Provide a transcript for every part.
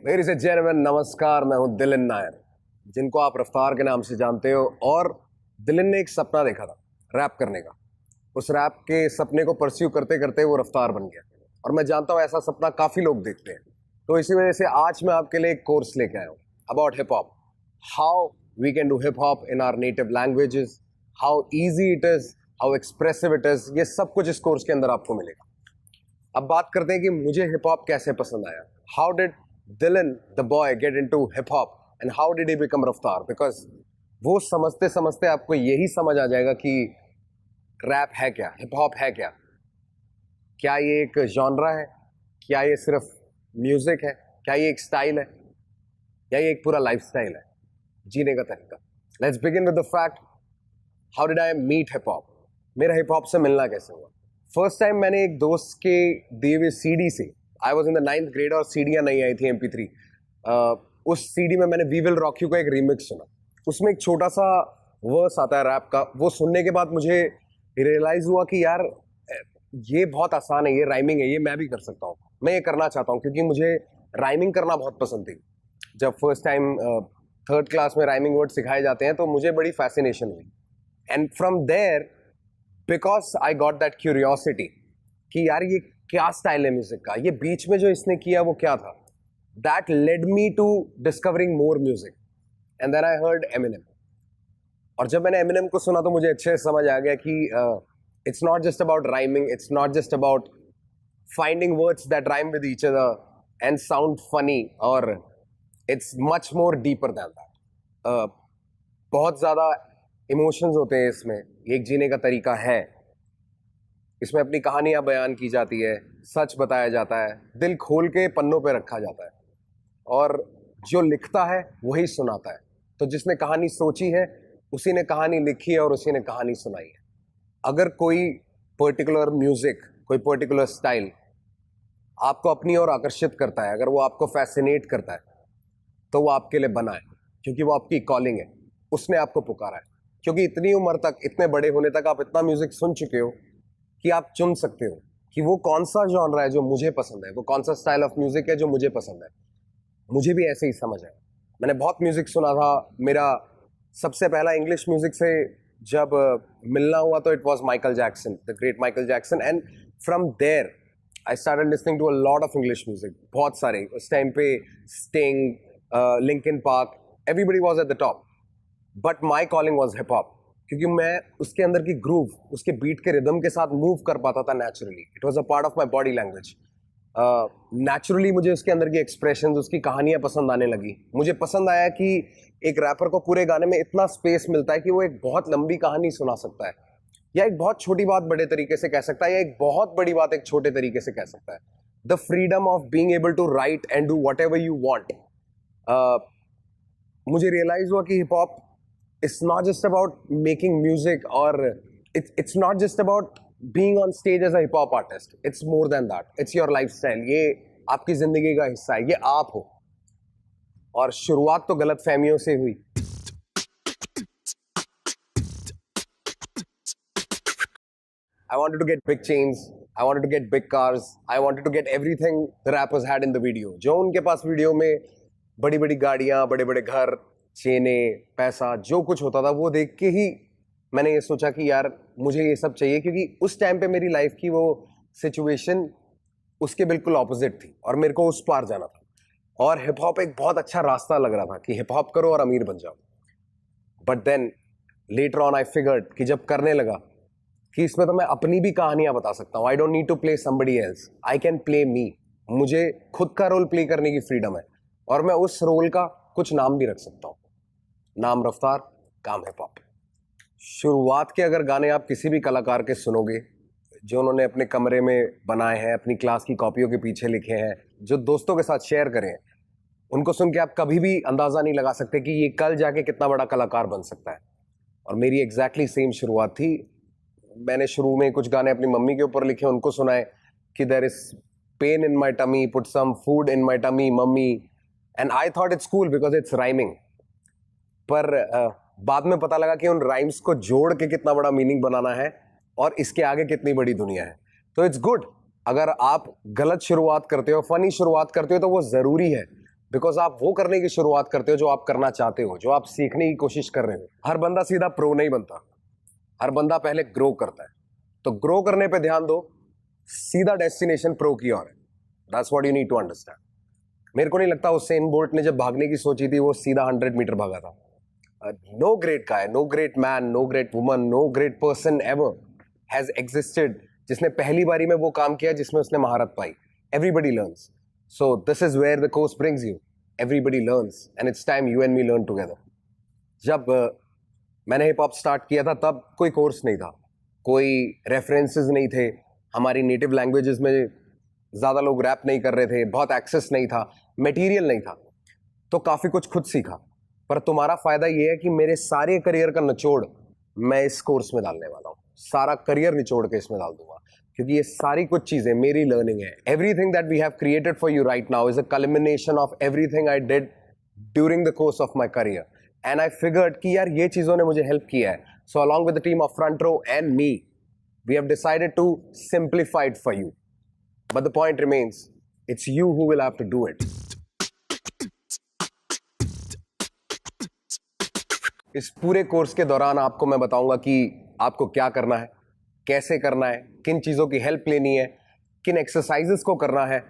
Ladies and gentleman, नमस्कार। मैं हूं दिलिन नायर, जिनको आप रफ्तार के नाम से जानते हो। और दिलिन ने एक सपना देखा था रैप करने का। उस रैप के सपने को परस्यू करते करते वो रफ्तार बन गया। और मैं जानता हूं ऐसा सपना काफ़ी लोग देखते हैं। तो इसी वजह से आज मैं आपके लिए एक कोर्स लेके आया हूँ about hip hop, how we can do hip hop in our native languages, how easy it is, how expressive it is. ये सब कुछ इस कोर्स के अंदर आपको मिलेगा। अब बात करते हैं कि मुझे हिप हॉप कैसे पसंद आया। How did Dilin the boy get into hip hop and how did he become Raftaar? Because वो समझते समझते आपको यही समझ आ जाएगा कि रैप है क्या, हिप हॉप है क्या। क्या ये एक जॉनरा है? क्या ये सिर्फ म्यूजिक है? क्या ये एक स्टाइल है? या ये एक पूरा लाइफ स्टाइल है, जीने का तरीका? Let's begin with the fact, how did I meet hip hop? मेरा हिप हॉप से मिलना कैसे हुआ? फर्स्ट टाइम मैंने एक दोस्त के दिए हुए सीडी से, I was in the 9th grade और सीडियाँ नहीं आई थी MP3। उस सीडी में मैंने वी विल रॉक यू का एक रीमिक्स सुना। उसमें एक छोटा सा वर्स आता है रैप का। वो सुनने के बाद मुझे रियलाइज हुआ कि यार ये बहुत आसान है, ये राइमिंग है, ये मैं भी कर सकता हूँ, मैं ये करना चाहता हूँ। क्योंकि मुझे राइमिंग करना बहुत पसंद थी। जब फर्स्ट टाइम 3rd क्लास में राइमिंग वर्ड सिखाए जाते हैं तो मुझे बड़ी फैसिनेशन हुई। And from there, because I got that curiosity कि यार ये क्या स्टाइल है म्यूजिक का, ये बीच में जो इसने किया वो क्या था, that led me to discovering more music. And then I heard Eminem. और जब मैंने एमिनेम को सुना तो मुझे अच्छे से समझ आ गया कि it's not just about rhyming, it's not just about finding words that rhyme with each other and sound funny, और it's much more deeper than that. बहुत ज़्यादा इमोशंस होते हैं इसमें, एक जीने का तरीका है। इसमें अपनी कहानियां बयान की जाती है, सच बताया जाता है, दिल खोल के पन्नों पे रखा जाता है, और जो लिखता है वही सुनाता है। तो जिसने कहानी सोची है उसी ने कहानी लिखी है और उसी ने कहानी सुनाई है। अगर कोई पर्टिकुलर म्यूजिक, कोई पर्टिकुलर स्टाइल आपको अपनी ओर आकर्षित करता है, अगर वो आपको फैसिनेट करता है, तो वो आपके लिए बना है, क्योंकि वो आपकी कॉलिंग है, उसने आपको पुकारा है। क्योंकि इतनी उम्र तक, इतने बड़े होने तक आप इतना म्यूजिक सुन चुके हो कि आप चुन सकते हो कि वो कौन सा जॉनरा है जो मुझे पसंद है, वो कौन सा स्टाइल ऑफ म्यूजिक है जो मुझे पसंद है। मुझे भी ऐसे ही समझ आया। मैंने बहुत म्यूजिक सुना था। मेरा सबसे पहला इंग्लिश म्यूजिक से जब मिलना हुआ तो it was Michael Jackson, the great Michael Jackson. And from there I started listening to a lot of English music, बहुत सारे। उस टाइम पे Sting, Linkin Park, everybody was at the top. But my calling was hip hop, क्योंकि मैं उसके अंदर की groove, उसके बीट के रिदम के साथ मूव कर पाता था naturally. It was a part of my body language. Naturally मुझे उसके अंदर की एक्सप्रेशन, उसकी कहानियां पसंद आने लगी। मुझे पसंद आया कि एक रैपर को पूरे गाने में इतना स्पेस मिलता है कि वो एक बहुत लंबी कहानी सुना सकता है, या एक बहुत छोटी बात बड़े तरीके से कह सकता है, या एक बहुत बड़ी बात एक छोटे तरीके से कह सकता है। The freedom of being able to write and do whatever you want. मुझे रियलाइज हुआ कि hip hop it's not just about making music, or it's not just about being on stage as a hip hop artist. It's more than that. It's your lifestyle. ये आपकी जिंदगी का हिस्सा है, ये आप हो। और शुरुआत तो गलत फहमियों से हुई। I wanted to get big chains, I wanted to get big cars, I wanted to get everything the rappers had in the video. जो उनके पास वीडियो में बड़ी बड़ी गाड़ियां, बड़े बड़े घर, चेने, पैसा, जो कुछ होता था, वो देख के ही मैंने ये सोचा कि यार मुझे ये सब चाहिए। क्योंकि उस टाइम पे मेरी लाइफ की वो सिचुएशन उसके बिल्कुल ऑपोजिट थी और मेरे को उस पार जाना था। और हिप हॉप एक बहुत अच्छा रास्ता लग रहा था कि हिप हॉप करो और अमीर बन जाओ। But then later on I figured कि जब करने लगा कि इसमें तो मैं अपनी भी कहानियां बता सकता हूँ। I don't need to play somebody else, I can play me. मुझे खुद का रोल प्ले करने की फ्रीडम है, और मैं उस रोल का कुछ नाम भी रख सकता हूँ। नाम रफ्तार, काम हिप हॉप। शुरुआत के अगर गाने आप किसी भी कलाकार के सुनोगे जो उन्होंने अपने कमरे में बनाए हैं, अपनी क्लास की कॉपियों के पीछे लिखे हैं, जो दोस्तों के साथ शेयर करें, उनको सुन के आप कभी भी अंदाज़ा नहीं लगा सकते कि ये कल जाके कितना बड़ा कलाकार बन सकता है। और मेरी एग्जैक्टली सेम शुरुआत थी। मैंने शुरू में कुछ गाने अपनी मम्मी के ऊपर लिखे, उनको सुनाए कि there is pain in my tummy, put some food in my tummy mummy, and I thought it's cool because it's rhyming. पर बाद में पता लगा कि उन राइम्स को जोड़ के कितना बड़ा मीनिंग बनाना है और इसके आगे कितनी बड़ी दुनिया है। तो इट्स गुड, अगर आप गलत शुरुआत करते हो, फनी शुरुआत करते हो, तो वो ज़रूरी है बिकॉज आप वो करने की शुरुआत करते हो जो आप करना चाहते हो, जो आप सीखने की कोशिश कर रहे हो। हर बंदा सीधा प्रो नहीं बनता, हर बंदा पहले ग्रो करता है। तो ग्रो करने पे ध्यान दो, सीधा डेस्टिनेशन प्रो की ओर है। That's what you need to understand. मेरे को नहीं लगता उसेन बोल्ट ने जब भागने की सोची थी वो सीधा 100 मीटर भागा था। No great guy, no great man, no great woman, no great person ever has existed जिसने पहली बारी में वो काम किया जिसमें उसने महारत पाई। Everybody learns, so this is where the course brings you. Everybody learns and it's time you and me learn together. जब मैंने हिप हॉप स्टार्ट किया था तब कोई कोर्स नहीं था, कोई रेफरेंसेस नहीं थे, हमारी नेटिव लैंग्वेजेस में ज़्यादा लोग रैप नहीं कर रहे थे, बहुत एक्सेस नहीं था, मटेरियल नहीं था, तो काफ़ी कुछ खुद सीखा। पर तुम्हारा फ़ायदा ये है कि मेरे सारे करियर का निचोड़ मैं इस कोर्स में डालने वाला हूँ, सारा करियर निचोड़ के इसमें डाल दूंगा, क्योंकि ये सारी कुछ चीज़ें मेरी लर्निंग है। Everything that we have created for you right now is a culmination of everything I did during the course of my career. And I figured कि यार ये चीज़ों ने मुझे हेल्प किया है। So along with the team of front row and me, we have decided to simplify it for you. But the point remains, it's you who will have to do it. इस पूरे course के दौरान आपको मैं बताऊंगा कि आपको क्या करना है, कैसे करना है, किन चीज़ों की हेल्प लेनी है, किन एक्सरसाइजेस को करना है,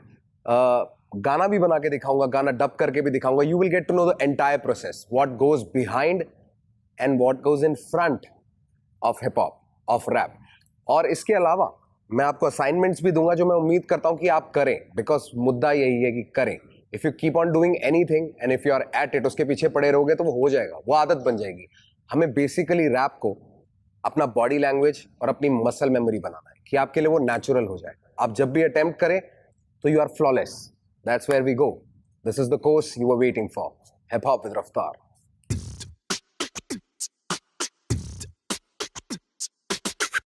गाना भी बना के दिखाऊंगा, गाना डब करके भी दिखाऊंगा। You will get to know the entire process, what goes behind and what goes in front of hip hop, of rap. और इसके अलावा मैं आपको असाइनमेंट्स भी दूंगा जो मैं उम्मीद करता हूं कि आप करें, बिकॉज मुद्दा यही है कि करें। If you keep on doing anything and if you are at it, उसके पीछे पड़े रहोगे तो वो हो जाएगा, वो आदत बन जाएगी। हमें बेसिकली रैप को अपना बॉडी लैंग्वेज और अपनी मसल मेमोरी बनाना है कि आपके लिए वो नेचुरल हो जाए। आप जब भी अटेम्प्ट करें तो you are flawless. That's where we go. This is the course you are waiting for, hip hop with रफ्तार।